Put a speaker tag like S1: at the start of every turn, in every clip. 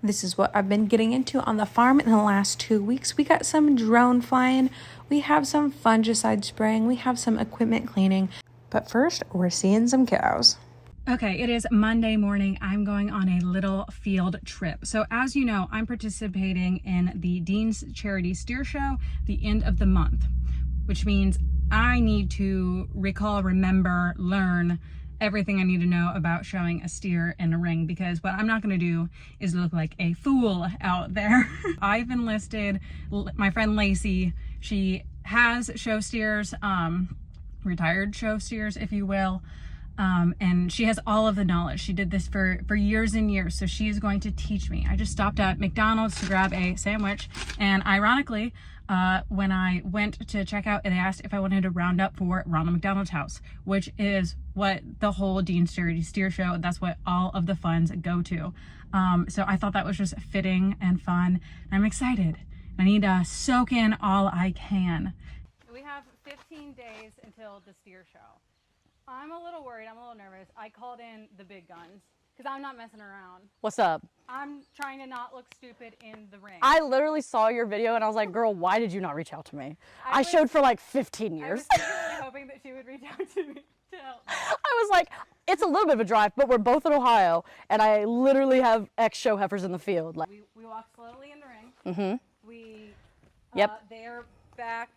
S1: This is what I've been getting into on the farm in the last 2 weeks. We got some drone flying, we have some fungicide spraying, we have some equipment cleaning. But first, we're seeing some cows. Okay, it is Monday morning. I'm going on a little field trip. So as you know, I'm participating in the Dean's Charity Steer Show, the end of the month, which means I need to recall, remember, learn everything I need to know about showing a steer in a ring, because what I'm not going to do is look like a fool out there. I've enlisted my friend Lacey. She has show steers, retired show steers, if you will. And she has all of the knowledge. She did this for years and years, so she is going to teach me. I just stopped at McDonald's to grab a sandwich, and ironically, when I went to check out, they asked if I wanted to round up for Ronald McDonald's house, which is what the whole Dean's Charity Steer Show, that's what all of the funds go to. So I thought that was just fitting and fun. I'm excited. I need to soak in all I can. We have 15 days until the steer show. I'm a little worried, I'm a little nervous. I called in the big guns because I'm not messing around.
S2: What's up?
S1: I'm trying to not look stupid in the ring.
S2: I literally saw your video and I was like, girl, why did you not reach out to me? I showed for like 15 years.
S1: I was really hoping that she would reach out to me to help.
S2: I was like, it's a little bit of a drive, but we're both in Ohio and I literally have ex-show heifers in the field. Like,
S1: we walk slowly in the ring. Mm-hmm. They're back.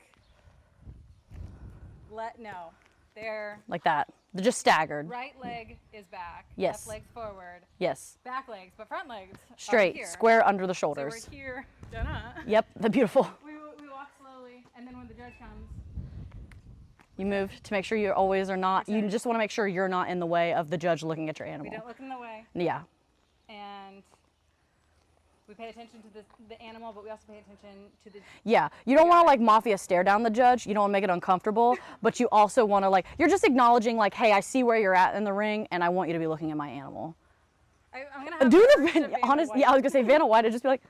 S1: They're
S2: like that. They're just staggered.
S1: Right leg is back.
S2: Yes.
S1: Left leg's forward.
S2: Yes.
S1: Back legs, but front legs
S2: straight,
S1: here.
S2: Square under the shoulders.
S1: So we're here. Dun-dun.
S2: Yep, they're beautiful.
S1: We walk slowly, and then when the judge comes,
S2: you move to make sure you always are not. You just want to make sure you're not in the way of the judge looking at your animal.
S1: We don't look in the way.
S2: Yeah.
S1: And we pay attention to the animal, but we also pay attention to the...
S2: Yeah, you don't want to like mafia stare down the judge. You don't want to make it uncomfortable, but you also want to like, you're just acknowledging like, hey, I see where you're at in the ring and I want you to be looking at my animal.
S1: I'm going to have
S2: do the, honestly, yeah, I was going to say Vanna White, I'd just be like,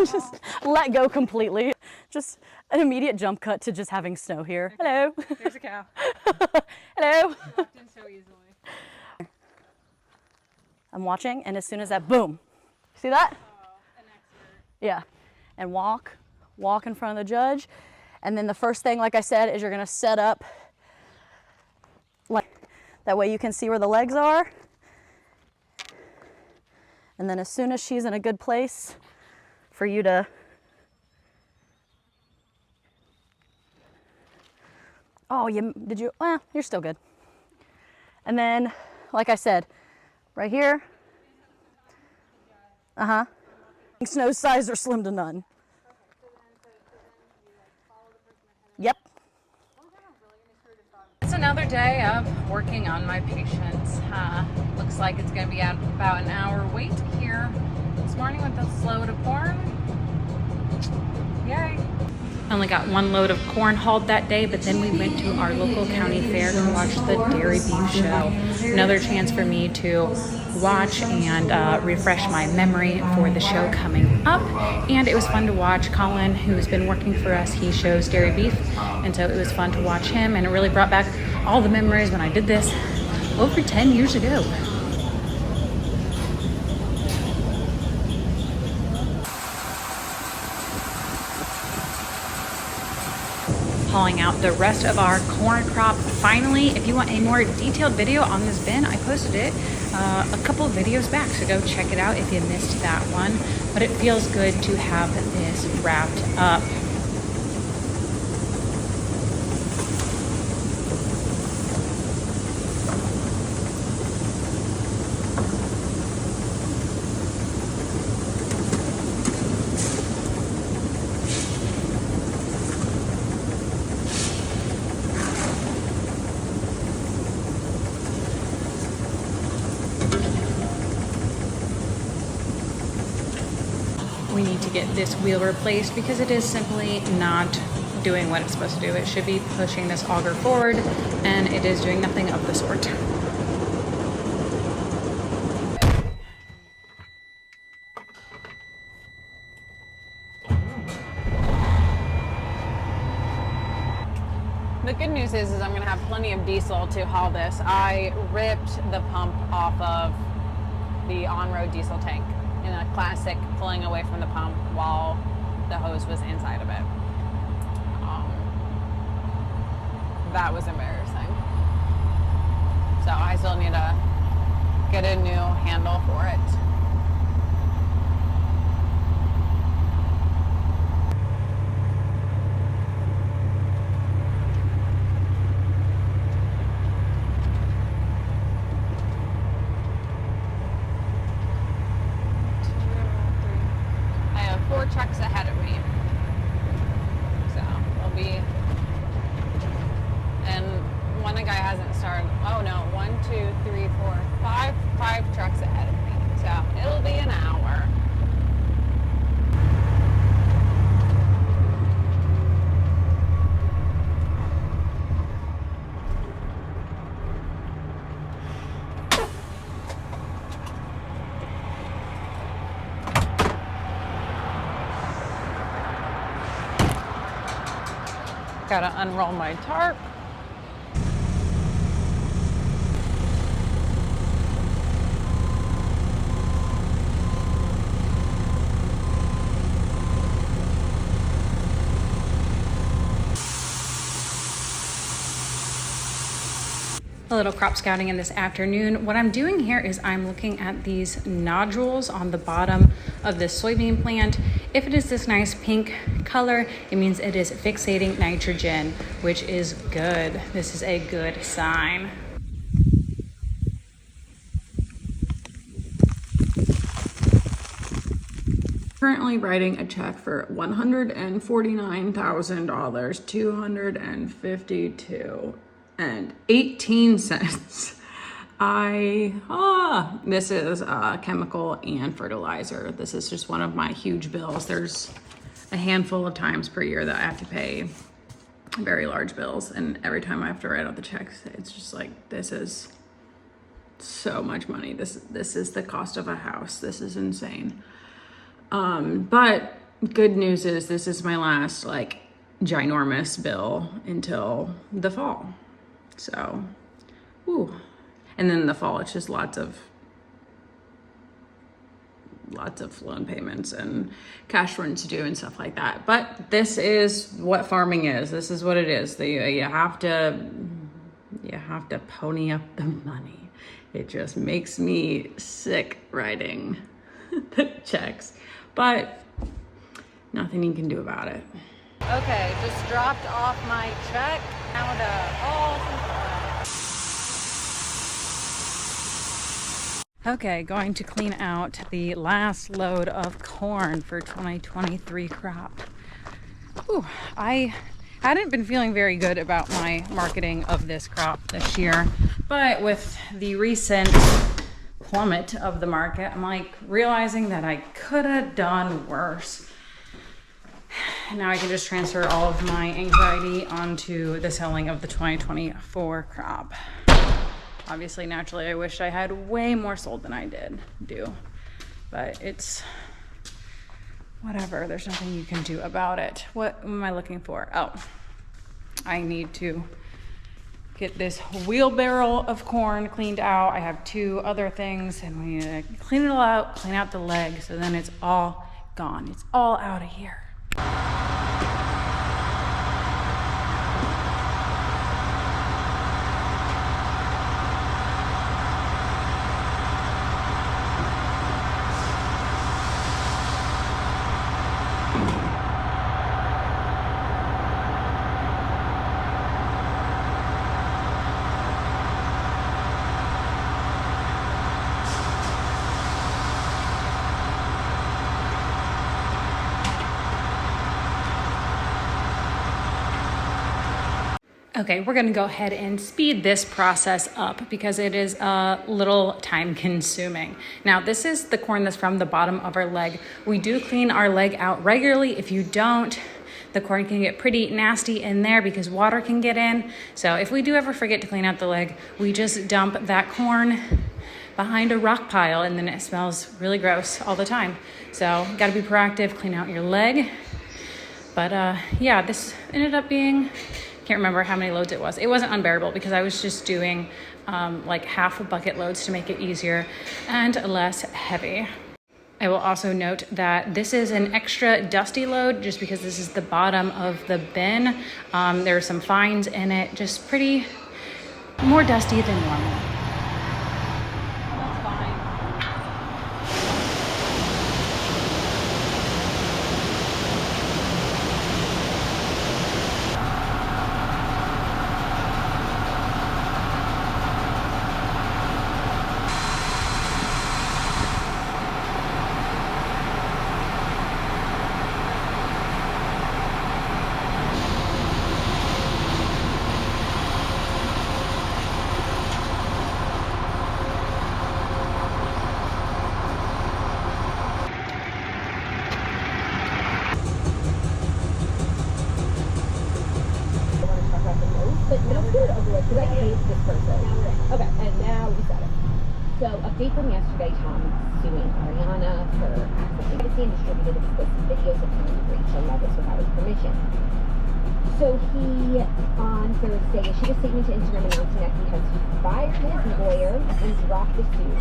S2: just let go completely. Just an immediate jump cut to just having snow here. Okay. Hello.
S1: There's a cow.
S2: Hello.
S1: You walked in so easily.
S2: I'm watching, and as soon as that, boom. See that?
S1: Oh, an expert.
S2: Yeah. And walk in front of the judge. And then the first thing, like I said, is you're gonna set up like that way you can see where the legs are. And then as soon as she's in a good place for you to you're still good. And then, like I said, right here. Uh-huh. Snow size or slim to none. Yep.
S1: It's another day of working on my patients. Looks like it's going to be at about an hour wait here this morning with the load of corn. Yay. I only got one load of corn hauled that day, but then we went to our local county fair to watch the dairy beef show. Another chance for me to watch and refresh my memory for the show coming up. And it was fun to watch Colin, who's been working for us. He shows dairy beef, and so it was fun to watch him, and it really brought back all the memories when I did this over 10 years ago. Hauling out the rest of our corn crop finally. If you want a more detailed video on this bin, I posted it a couple of videos back, so go check it out if you missed that one. But it feels good to have this wrapped up. We need to get this wheel replaced because it is simply not doing what it's supposed to do. It should be pushing this auger forward, and it is doing nothing of the sort. The good news is I'm gonna have plenty of diesel to haul this. I ripped the pump off of the on-road diesel tank.
S3: in a classic pulling away from the pump while the hose was inside of it. That was embarrassing. So I still need to get a new handle for it. I have 4 trucks ahead of me. So I'll be, and one guy hasn't started. Oh no, 1, 2, 3, 4, 5 trucks ahead of me. So it'll be an hour. Gotta unroll my tarp.
S1: A little crop scouting in this afternoon. What I'm doing here is I'm looking at these nodules on the bottom of this soybean plant. If it is this nice pink color, it means it is fixating nitrogen, which is good. This is a good sign. Currently writing a check for $149,000, $252.18. This is chemical and fertilizer. This is just one of my huge bills. There's a handful of times per year that I have to pay very large bills, and every time I have to write out the checks, it's just like, this is so much money. This is the cost of a house. This is insane. But good news is this is my last like ginormous bill until the fall. So, and then in the fall, it's just lots of loan payments and cash runs to do and stuff like that. But this is what farming is. This is what it is. You have to pony up the money. It just makes me sick writing the checks, but nothing you can do about it.
S3: Okay, just dropped off my check. Now to
S1: Okay, going to clean out the last load of corn for 2023 crop. Ooh, I hadn't been feeling very good about my marketing of this crop this year, but with the recent plummet of the market, I'm like realizing that I could have done worse. Now I can just transfer all of my anxiety onto the selling of the 2024 crop. Obviously, naturally, I wish I had way more sold than I do, but it's whatever. There's nothing you can do about it. What am I looking for? Oh, I need to get this wheelbarrow of corn cleaned out. I have 2 other things, and we need to clean it all out, clean out the leg, so then it's all gone. It's all out of here. Okay, we're gonna go ahead and speed this process up because it is a little time consuming. Now, this is the corn that's from the bottom of our leg. We do clean our leg out regularly. If you don't, the corn can get pretty nasty in there because water can get in. So if we do ever forget to clean out the leg, we just dump that corn behind a rock pile, and then it smells really gross all the time. So gotta be proactive, clean out your leg. But yeah, this ended up being, can't remember how many loads it was. It wasn't unbearable because I was just doing like half a bucket loads to make it easier and less heavy. I will also note that this is an extra dusty load just because this is the bottom of the bin. There are some fines in it, just pretty more dusty than normal.
S4: But no, let's get it over with, because I hate this person. Okay, and now we said it. So, update from yesterday, Tom suing Ariana for accessing privacy and distributed explicit videos of him and Rachel Levis without his permission. So he, on Thursday, issued a statement to Instagram announcing that he has fired his lawyer and dropped the suit.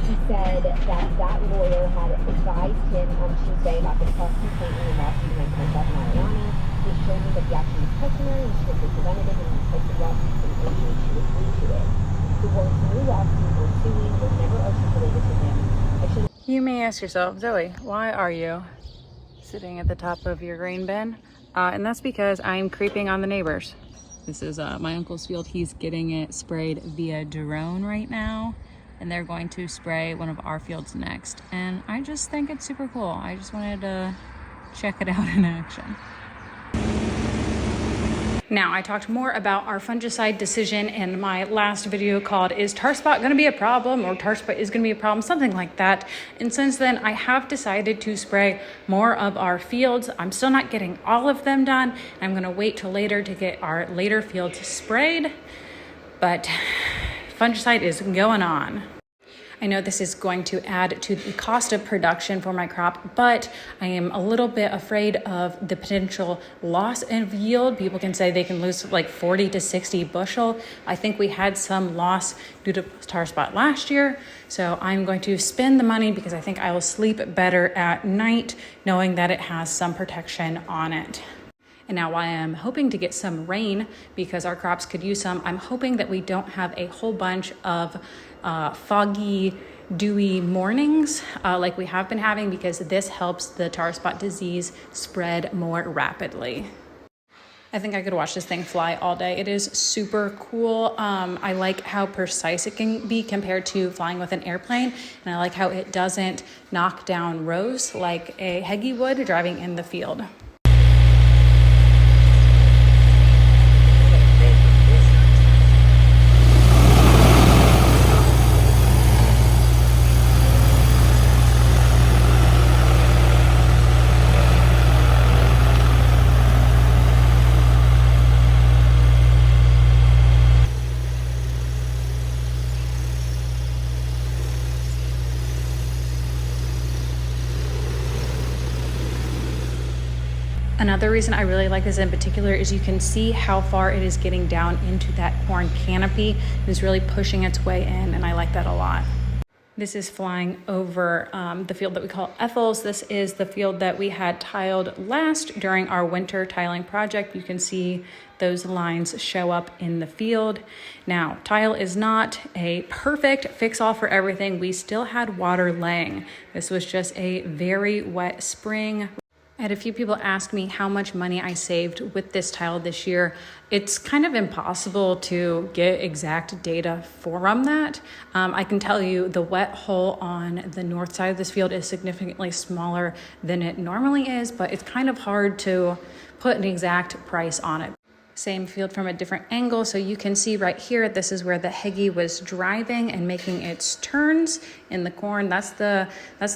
S4: He said that lawyer had advised him on Tuesday about the cross-complaint in the lawsuit against himself and Ariana. He assured me that the action was customary and strictly preventative and requested lawsuits and urged me to agree to it. The words new lawsuit or suing were never articulated to him.
S3: You may ask yourself, Zoe, why are you sitting at the top of your grain bin? And that's because I'm creeping on the neighbors. This is my uncle's field. He's getting it sprayed via drone right now, and they're going to spray one of our fields next. And I just think it's super cool. I just wanted to check it out in action.
S1: Now, I talked more about our fungicide decision in my last video called Is Tar Spot Going to Be a Problem? Or Tar Spot is going to be a problem, something like that. And since then, I have decided to spray more of our fields. I'm still not getting all of them done. I'm going to wait till later to get our later fields sprayed. But fungicide is going on. I know this is going to add to the cost of production for my crop, but I am a little bit afraid of the potential loss of yield. People can say they can lose like 40 to 60 bushel. I think we had some loss due to tar spot last year. So I'm going to spend the money because I think I will sleep better at night knowing that it has some protection on it. And now while I'm hoping to get some rain because our crops could use some, I'm hoping that we don't have a whole bunch of foggy, dewy mornings like we have been having, because this helps the tar spot disease spread more rapidly. I think I could watch this thing fly all day. It is super cool. I like how precise it can be compared to flying with an airplane. And I like how it doesn't knock down rows like a Heggie would driving in the field. Another reason I really like this in particular is you can see how far it is getting down into that corn canopy. It's really pushing its way in, and I like that a lot. This is flying over the field that we call Ethel's. This is the field that we had tiled last during our winter tiling project. You can see those lines show up in the field. Now, tile is not a perfect fix-all for everything. We still had water laying. This was just a very wet spring. I had a few people ask me how much money I saved with this tile this year. It's kind of impossible to get exact data from that. I can tell you the wet hole on the north side of this field is significantly smaller than it normally is, but it's kind of hard to put an exact price on it. Same field from a different angle. So you can see right here, this is where the Heggie was driving and making its turns in the corn. That's the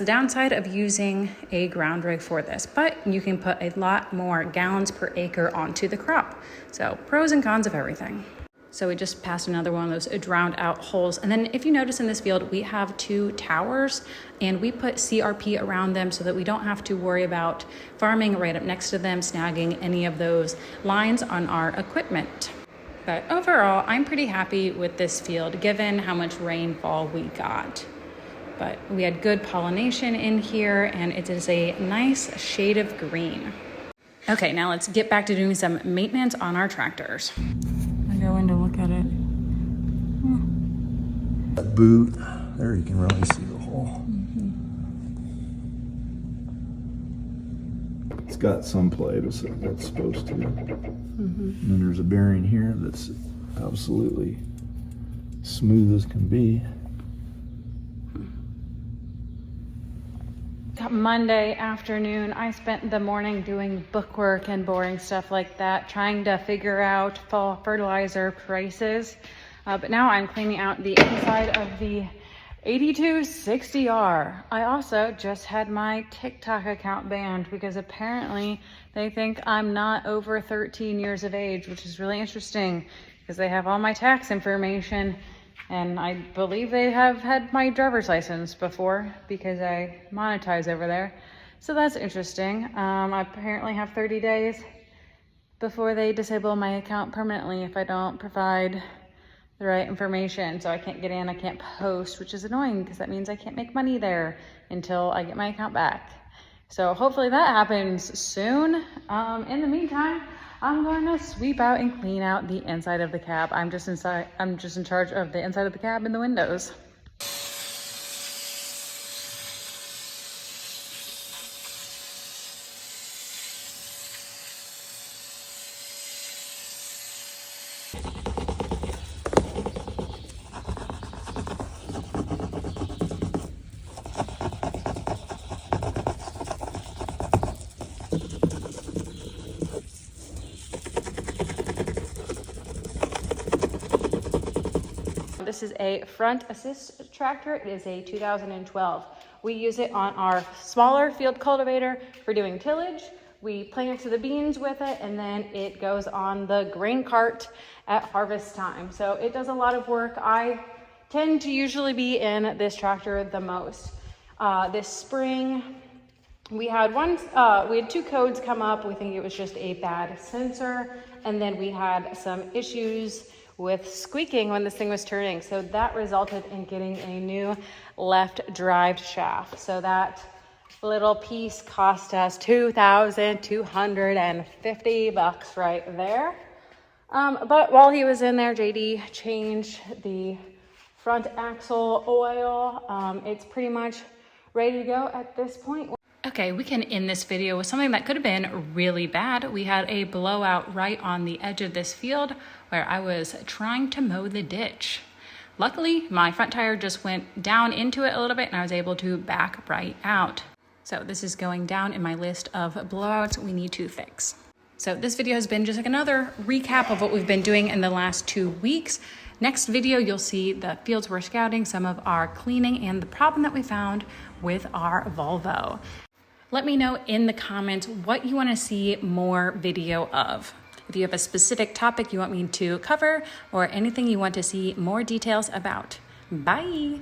S1: downside of using a ground rig for this, but you can put a lot more gallons per acre onto the crop. So pros and cons of everything. So we just passed another one of those drowned out holes. And then if you notice in this field, we have 2 towers and we put CRP around them so that we don't have to worry about farming right up next to them, snagging any of those lines on our equipment. But overall, I'm pretty happy with this field given how much rainfall we got.
S3: but we had good pollination in here, and it is a nice shade of green. Okay, now let's get back to doing some maintenance on our tractors. I go in to look at it.
S5: That boot, there you can really see the hole. It's got some play that's supposed to. And then there's a bearing here that's absolutely smooth as can be.
S3: Monday afternoon, I spent the morning doing bookwork and boring stuff like that, trying to figure out fall fertilizer prices. But now I'm cleaning out the inside of the 8260R. I also just had my TikTok account banned because apparently they think I'm not over 13 years of age, which is really interesting because they have all my tax information. And I believe they have had my driver's license before because I monetize over there. So that's interesting. I apparently have 30 days before they disable my account permanently if I don't provide the right information. So I can't get in, I can't post, which is annoying because that means I can't make money there until I get my account back. So hopefully that happens soon. In the meantime, I'm going to sweep out and clean out the inside of the cab. I'm just in charge of the inside of the cab and the windows. This is a front assist tractor. It is a 2012. We use it on our smaller field cultivator for doing tillage. We plant the beans with it, and then it goes on the grain cart at harvest time. So it does a lot of work. I tend to usually be in this tractor the most. This spring, we had two codes come up. We think it was just a bad sensor, and then we had some issues with squeaking when this thing was turning. So that resulted in getting a new left drive shaft. So that little piece cost us $2,250 right there. But while he was in there, JD changed the front axle oil. It's pretty much ready to go at this point. Okay, we can end this video with something that could have been really bad. We had a blowout right on the edge of this field where I was trying to mow the ditch. Luckily, my front tire just went down into it a little bit and I was able to back right out. So this is going down in my list of blowouts we need to fix. So this video has been just like another recap of what we've been doing in the last 2 weeks. Next video, you'll see the fields we're scouting, some of our cleaning, and the problem that we found with our Volvo. Let me know in the comments what you want to see more video of. If you have a specific topic you want me to cover or anything you want to see more details about. Bye.